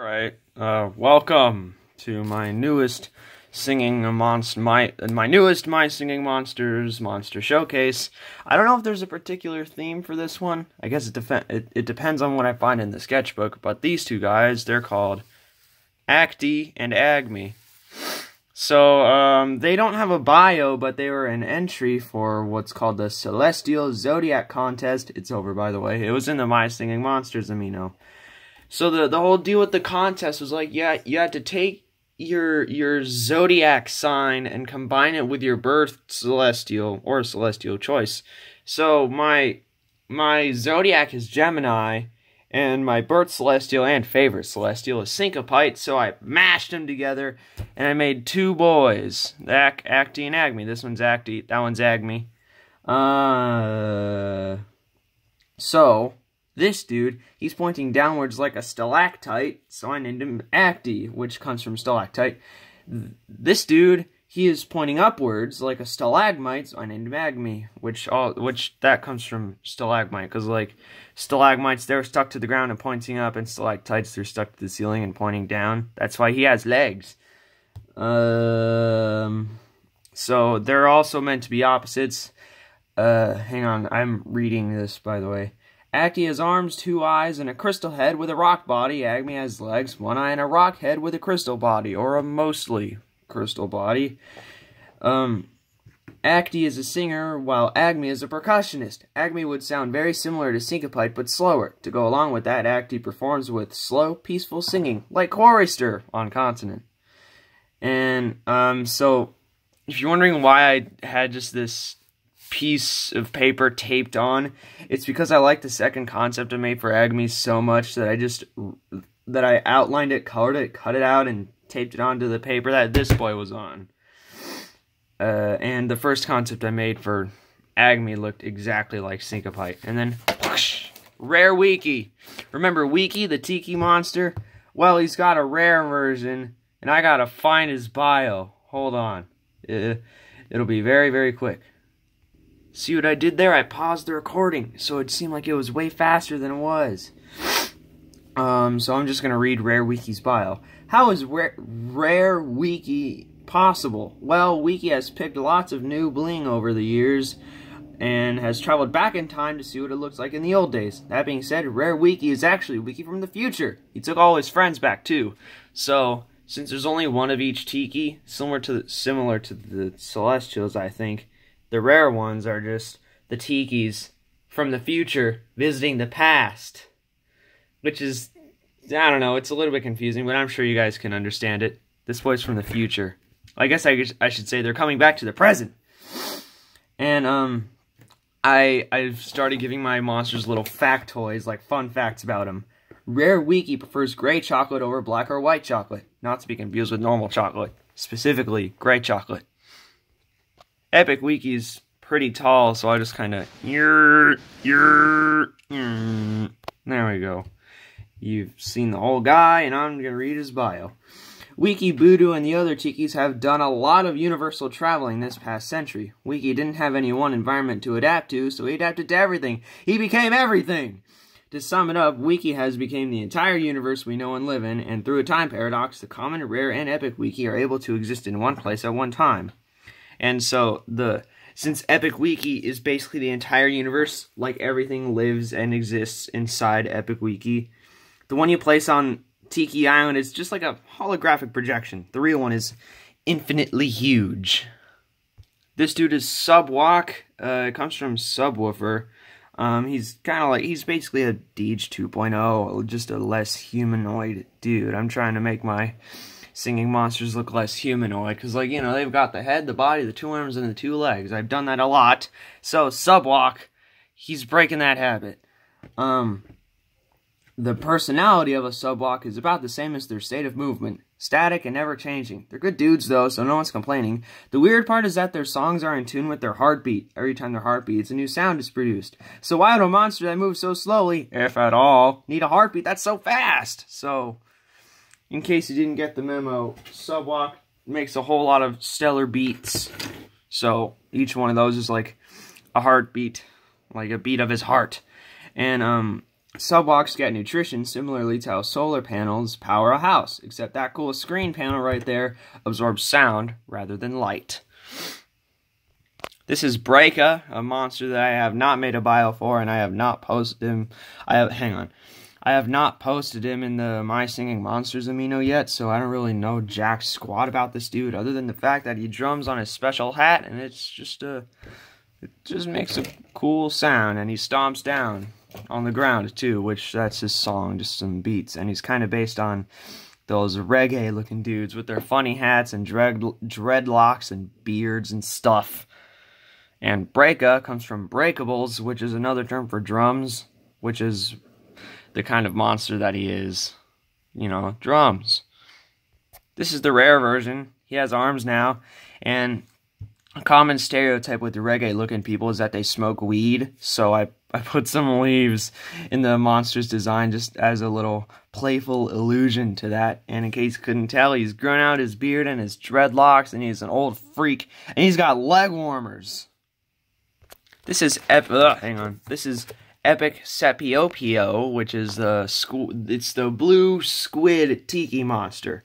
Alright, welcome to my newest singing monster, my newest My Singing Monsters monster showcase. I don't know if there's a particular theme for this one. I guess it depends on what I find in the sketchbook, but these two guys, they're called Acti and Agmi. So, they don't have a bio, but they were an entry for what's called the Celestial Zodiac Contest. It's over, by the way. It was in the My Singing Monsters Amino. So the whole deal with the contest was like, yeah, you had to take your zodiac sign and combine it with your birth celestial or celestial choice. So my zodiac is Gemini, and my birth celestial and favorite celestial is Syncopite. So I mashed them together, and I made two boys, Acti and Agmi. This one's Acti, that one's Agmi. So this dude, he's pointing downwards like a stalactite, so I named him Acti, which comes from stalactite. This dude, he is pointing upwards like a stalagmite, so I named him Agmi, which that comes from stalagmite, because like stalagmites, they're stuck to the ground and pointing up, and stalactites, they're stuck to the ceiling and pointing down. That's why he has legs. So they're also meant to be opposites. Hang on, I'm reading this, by the way. Acti has arms, 2 eyes, and a crystal head with a rock body. Agmi has legs, 1 eye, and a rock head with a crystal body, or a mostly crystal body. Acti is a singer, while Agmi is a percussionist. Agmi would sound very similar to Syncopite, but slower. To go along with that, Acti performs with slow, peaceful singing, like chorister on consonant. And, so, if you're wondering why I had just this piece of paper taped on, it's because I like the second concept I made for Agmi so much that I outlined it, colored it, cut it out, and taped it onto the paper that this boy was on. And the first concept I made for Agmi looked exactly like Syncopite. And then, whoosh, Rare Weekee. Remember Weekee, the Tiki monster? Well, he's got a rare version, and I gotta find his bio. Hold on. It'll be very, very quick. See what I did there? I paused the recording, so it seemed like it was way faster than it was. So I'm just going to read Rare Weekee's bio. How is Rare Weekee possible? Well, Weekee has picked lots of new bling over the years, and has traveled back in time to see what it looks like in the old days. That being said, Rare Weekee is actually Weekee from the future. He took all his friends back, too. So, since there's only one of each Tiki, similar to the Celestials, I think, the rare ones are just the Tikis from the future visiting the past. Which is, I don't know, it's a little bit confusing, but I'm sure you guys can understand it. This boy's from the future. I guess I should say they're coming back to the present. And, I've started giving my monsters little factoids, like fun facts about them. Rare Weekee prefers gray chocolate over black or white chocolate, not to be confused with normal chocolate. Specifically, gray chocolate. Epic Weekee's pretty tall, so I just kind of there we go. You've seen the whole guy, and I'm gonna read his bio. Weekee, Voodoo, and the other Tikis have done a lot of universal traveling this past century. Weekee didn't have any one environment to adapt to, so he adapted to everything. He became everything! To sum it up, Weekee has become the entire universe we know and live in, and through a time paradox, the common, rare, and epic Weekee are able to exist in one place at one time. And so, since Epic Weekee is basically the entire universe, like everything lives and exists inside Epic Weekee, the one you place on Tiki Island is just like a holographic projection. The real one is infinitely huge. This dude is Subwock. It comes from Subwoofer. He's basically a Deedge 2.0, just a less humanoid dude. I'm trying to make my singing monsters look less humanoid, because, like, you know, they've got the head, the body, the 2 arms, and the 2 legs. I've done that a lot. So, Subwock, he's breaking that habit. The personality of a Subwock is about the same as their state of movement. Static and never-changing. They're good dudes, though, so no one's complaining. The weird part is that their songs are in tune with their heartbeat. Every time their heart beats, a new sound is produced. So why would a monster that moves so slowly, if at all, need a heartbeat that's so fast? So, in case you didn't get the memo, Subwock makes a whole lot of stellar beats. So, each one of those is like a heartbeat, like a beat of his heart. And, Subwocks get nutrition similarly to how solar panels power a house, except that cool screen panel right there absorbs sound rather than light. This is Breaka, a monster that I have not made a bio for, and I have not posted him. I have not posted him in the My Singing Monsters amino yet, so I don't really know jack squat about this dude, other than the fact that he drums on his special hat, and it just makes a cool sound, and he stomps down on the ground too, which that's his song, just some beats, and he's kind of based on those reggae-looking dudes with their funny hats and dreadlocks and beards and stuff. And Breaka comes from breakables, which is another term for drums, which is the kind of monster that he is. You know, drums. This is the rare version. He has arms now, and a common stereotype with the reggae-looking people is that they smoke weed, so I put some leaves in the monster's design just as a little playful allusion to that. And in case you couldn't tell, he's grown out his beard and his dreadlocks, and he's an old freak, and he's got leg warmers. This is This is Epic Sepiopio, which is the blue squid tiki monster.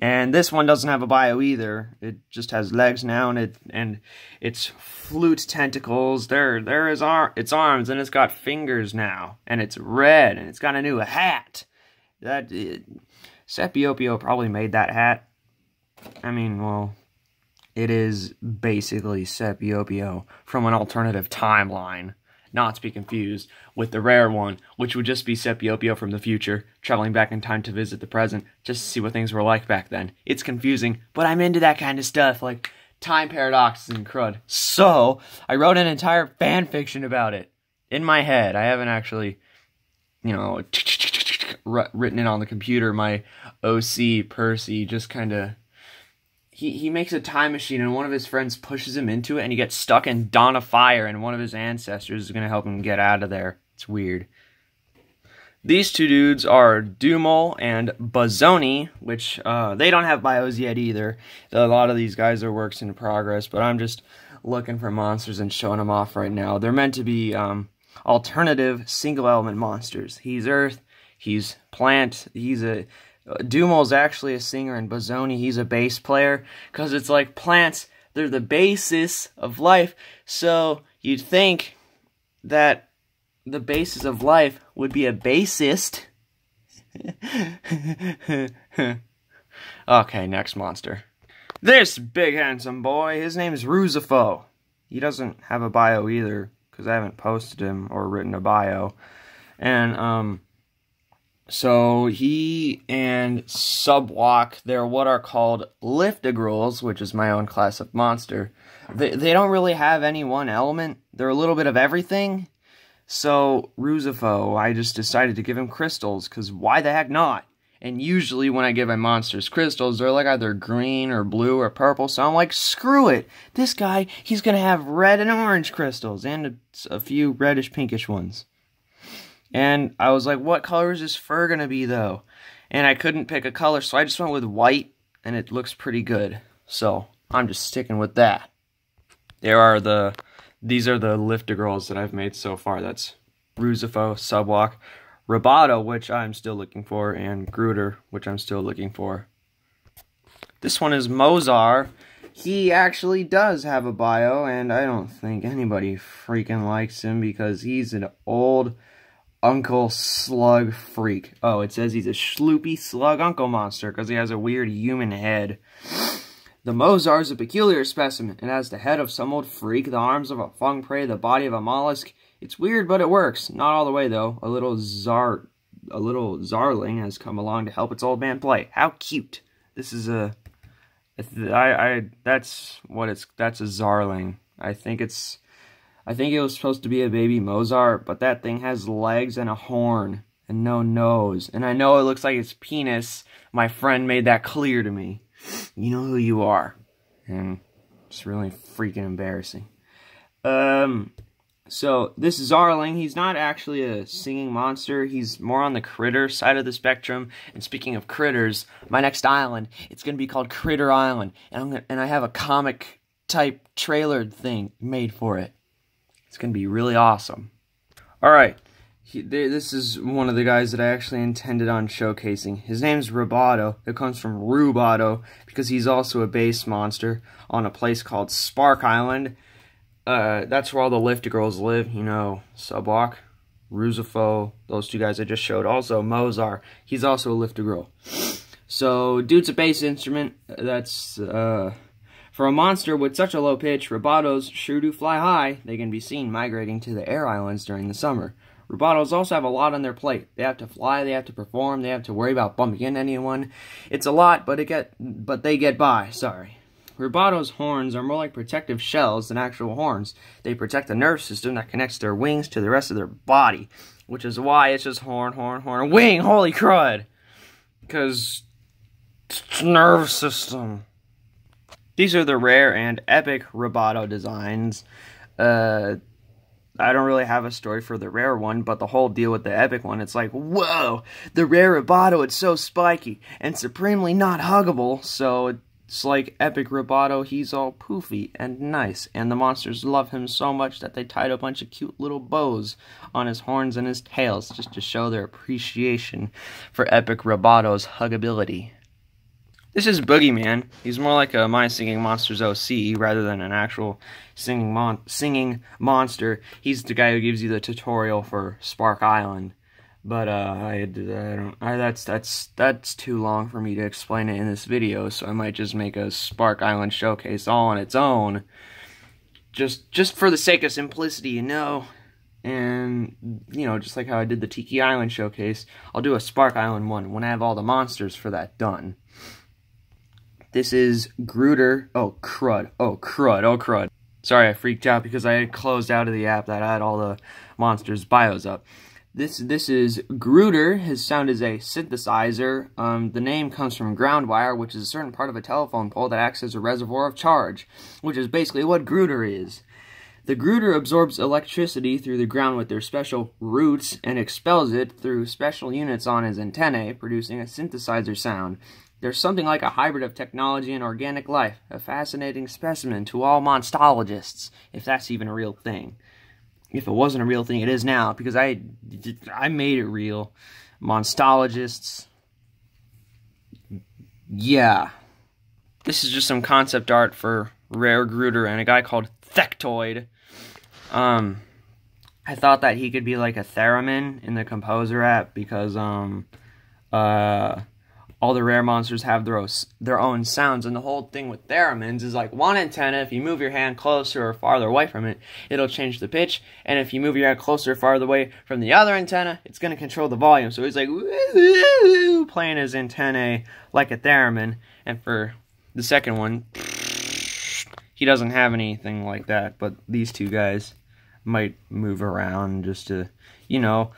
And this one doesn't have a bio either. It just has legs now, and its flute tentacles. There is its arms, and it's got fingers now, and it's red, and it's got a new hat. Sepiopio probably made that hat. I mean, well, it is basically Sepiopio from an alternative timeline, not to be confused with the rare one, which would just be Sepiopio from the future, traveling back in time to visit the present, just to see what things were like back then. It's confusing, but I'm into that kind of stuff, like time paradoxes and crud. So, I wrote an entire fan fiction about it, in my head. I haven't actually, you know, written it on the computer. My OC, Percy, just kind of... He makes a time machine, and one of his friends pushes him into it, and he gets stuck in Dawn of Fire, and one of his ancestors is going to help him get out of there. It's weird. These two dudes are Dumel and Bazzoni, which they don't have bios yet either. A lot of these guys are works in progress, but I'm just looking for monsters and showing them off right now. They're meant to be alternative single-element monsters. He's Earth, he's Plant, Dumel's actually a singer, and Bazzoni, he's a bass player, because it's like plants, they're the basis of life, so you'd think that the basis of life would be a bassist. Okay, next monster. This big handsome boy, his name is Ruzifo. He doesn't have a bio either, because I haven't posted him or written a bio, and, so he and Subwock, they're what are called liftigrals, which is my own class of monster. They don't really have any one element. They're a little bit of everything. So Ruzifo, I just decided to give him crystals, because why the heck not? And usually when I give my monsters crystals, they're like either green or blue or purple, so I'm like, screw it. This guy, he's going to have red and orange crystals, and a few reddish pinkish ones. And I was like, what color is his fur going to be, though? And I couldn't pick a color, so I just went with white, and it looks pretty good. So, I'm just sticking with that. These are the liftigrals that I've made so far. That's Ruzifo, Subwock, Ribato, which I'm still looking for, and Gruder, which I'm still looking for. This one is Mozar. He actually does have a bio, and I don't think anybody freaking likes him, because he's an old... Uncle Slug freak. Oh, it says he's a schloopy slug uncle monster because he has a weird human head. The Mozar is a peculiar specimen. It has the head of some old freak, the arms of a fung prey, the body of a mollusk. It's weird, but it works. Not all the way, though. A little Zarling has come along to help its old man play. How cute. This is a... that's a Zarling. I think it was supposed to be a baby Mozart, but that thing has legs and a horn and no nose. And I know it looks like its penis. My friend made that clear to me. You know who you are. And it's really freaking embarrassing. So this Zarling, he's not actually a singing monster. He's more on the critter side of the spectrum. And speaking of critters, my next island, it's going to be called Critter Island. And I have a comic type trailer thing made for it. It's going to be really awesome. Alright, This is one of the guys that I actually intended on showcasing. His name's Ribato. It comes from Rubato, because he's also a bass monster on a place called Spark Island. That's where all the Lifter girls live, you know, Subwock, Ruzifo, those two guys I just showed. Also, Mozar, he's also a Lifter girl. So, dude's a bass instrument. That's, for a monster with such a low pitch, Ribatos sure do fly high. They can be seen migrating to the air islands during the summer. Ribatos also have a lot on their plate. They have to fly, they have to perform, they have to worry about bumping into anyone. It's a lot, but they get by, sorry. Ribato's horns are more like protective shells than actual horns. They protect the nerve system that connects their wings to the rest of their body, which is why it's just horn, horn, horn, wing, holy crud! Because it's nerve system. These are the rare and epic Ribato designs. I don't really have a story for the rare one, but the whole deal with the epic one, it's like, whoa, the rare Ribato, it's so spiky and supremely not huggable, so it's like epic Ribato, he's all poofy and nice, and the monsters love him so much that they tied a bunch of cute little bows on his horns and his tails just to show their appreciation for epic Ribato's huggability. This is Boogeyman. He's more like a My Singing Monsters OC rather than an actual singing monster. He's the guy who gives you the tutorial for Spark Island. But that's too long for me to explain it in this video, so I might just make a Spark Island showcase all on its own. Just for the sake of simplicity, you know. And, you know, just like how I did the Tiki Island showcase, I'll do a Spark Island one when I have all the monsters for that done. This is Gruder. Oh, crud. Oh, crud. Oh, crud. Sorry, I freaked out because I had closed out of the app that had all the monsters' bios up. This is Gruder. His sound is a synthesizer. The name comes from ground wire, which is a certain part of a telephone pole that acts as a reservoir of charge, which is basically what Gruder is. The Gruder absorbs electricity through the ground with their special roots and expels it through special units on his antennae, producing a synthesizer sound. There's something like a hybrid of technology and organic life, a fascinating specimen to all monstologists, if that's even a real thing. If it wasn't a real thing, it is now, because I made it real. Monstologists. Yeah. This is just some concept art for Rare Gruder and a guy called Thectoid. I thought that he could be like a theremin in the Composer app, because, all the rare monsters have their own sounds, and the whole thing with theremins is like one antenna, if you move your hand closer or farther away from it, it'll change the pitch, and if you move your hand closer or farther away from the other antenna, it's going to control the volume. So he's like, woo, playing his antennae like a theremin, and for the second one, he doesn't have anything like that, but these two guys might move around just to, you know,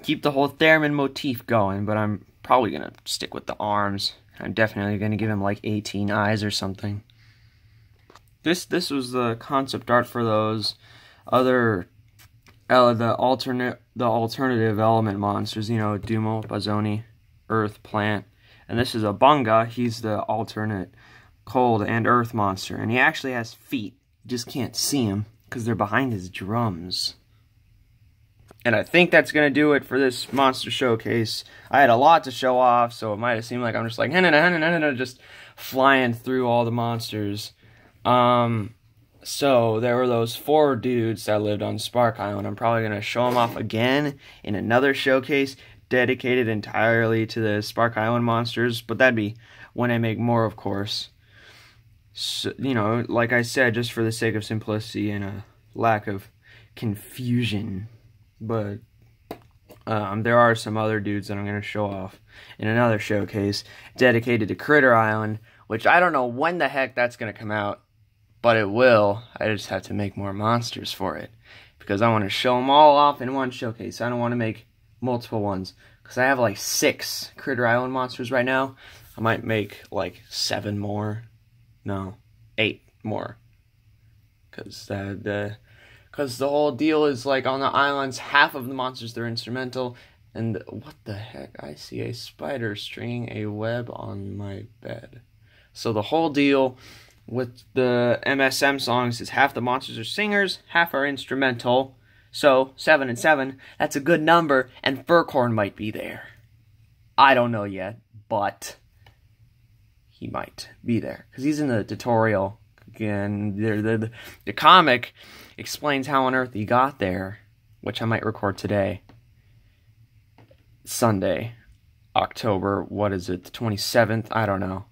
keep the whole theremin motif going, but I'm probably going to stick with the arms. I'm definitely going to give him like 18 eyes or something. This was the concept art for those other, the alternative element monsters, you know, Dumo, Bazzoni, Earth, Plant. And this is a Bunga. He's the alternate cold and earth monster. And he actually has feet. You just can't see him because they're behind his drums. And I think that's going to do it for this monster showcase. I had a lot to show off, so it might have seemed like I'm just like, just flying through all the monsters. So there were those 4 dudes that lived on Spark Island. I'm probably going to show them off again in another showcase dedicated entirely to the Spark Island monsters. But that'd be when I make more, of course. So, you know, like I said, just for the sake of simplicity and a lack of confusion. But there are some other dudes that I'm going to show off in another showcase dedicated to Critter Island, which I don't know when the heck that's going to come out, but it will. I just have to make more monsters for it, because I want to show them all off in one showcase. I don't want to make multiple ones, because I have like 6 Critter Island monsters right now. I might make like 7 more. No, 8 more. Because the whole deal is, like, on the islands, half of the monsters, they're instrumental. And what the heck? I see a spider stringing a web on my bed. So the whole deal with the MSM songs is half the monsters are singers, half are instrumental. So, 7 and 7, that's a good number, and Furcorn might be there. I don't know yet, but he might be there. Because he's in the tutorial, and the comic explains how on earth he got there, which I might record today. Sunday, October, what is it, the 27th? I don't know.